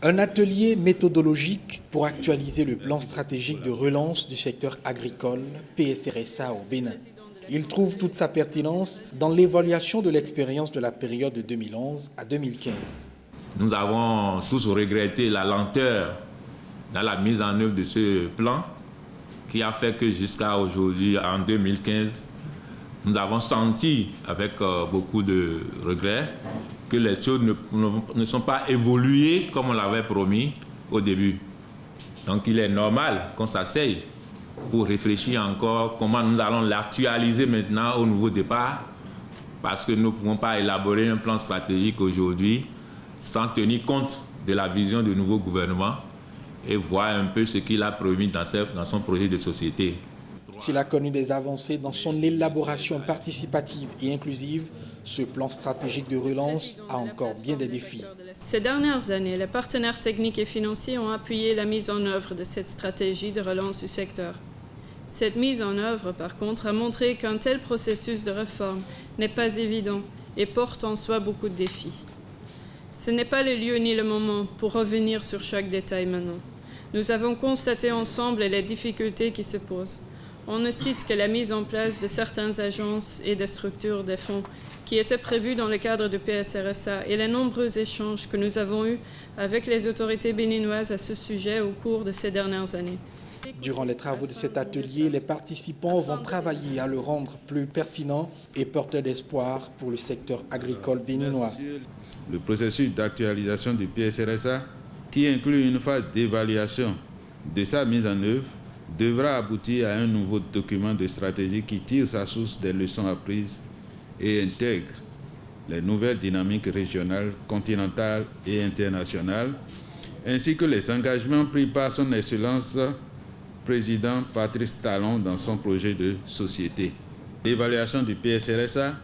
Un atelier méthodologique pour actualiser le plan stratégique de relance du secteur agricole PSRSA au Bénin. Il trouve toute sa pertinence dans l'évaluation de l'expérience de la période de 2011 à 2015. Nous avons tous regretté la lenteur dans la mise en œuvre de ce plan qui a fait que jusqu'à aujourd'hui, en 2015, nous avons senti avec beaucoup de regrets que les choses ne sont pas évoluées comme on l'avait promis au début. Donc il est normal qu'on s'asseye pour réfléchir encore comment nous allons l'actualiser maintenant au nouveau départ, parce que nous ne pouvons pas élaborer un plan stratégique aujourd'hui sans tenir compte de la vision du nouveau gouvernement et voir un peu ce qu'il a promis dans son projet de société. S'il a connu des avancées dans son élaboration participative et inclusive, ce plan stratégique de relance a encore bien des défis. Ces dernières années, les partenaires techniques et financiers ont appuyé la mise en œuvre de cette stratégie de relance du secteur. Cette mise en œuvre, par contre, a montré qu'un tel processus de réforme n'est pas évident et porte en soi beaucoup de défis. Ce n'est pas le lieu ni le moment pour revenir sur chaque détail maintenant. Nous avons constaté ensemble les difficultés qui se posent. On ne cite que la mise en place de certaines agences et des structures des fonds qui étaient prévues dans le cadre du PSRSA et les nombreux échanges que nous avons eus avec les autorités béninoises à ce sujet au cours de ces dernières années. Durant les travaux de cet atelier, les participants vont travailler à le rendre plus pertinent et porteur d'espoir pour le secteur agricole béninois. Le processus d'actualisation du PSRSA, qui inclut une phase d'évaluation de sa mise en œuvre, devra aboutir à un nouveau document de stratégie qui tire sa source des leçons apprises et intègre les nouvelles dynamiques régionales, continentales et internationales, ainsi que les engagements pris par son Excellence Président Patrice Talon dans son projet de société. L'évaluation du PSRSA,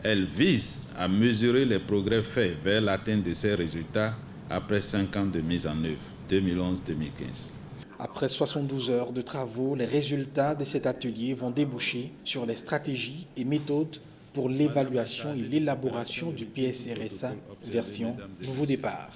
elle vise à mesurer les progrès faits vers l'atteinte de ces résultats après 5 ans de mise en œuvre, 2011-2015. Après 72 heures de travaux, les résultats de cet atelier vont déboucher sur les stratégies et méthodes pour l'évaluation et l'élaboration du PSRSA version Nouveau Départ.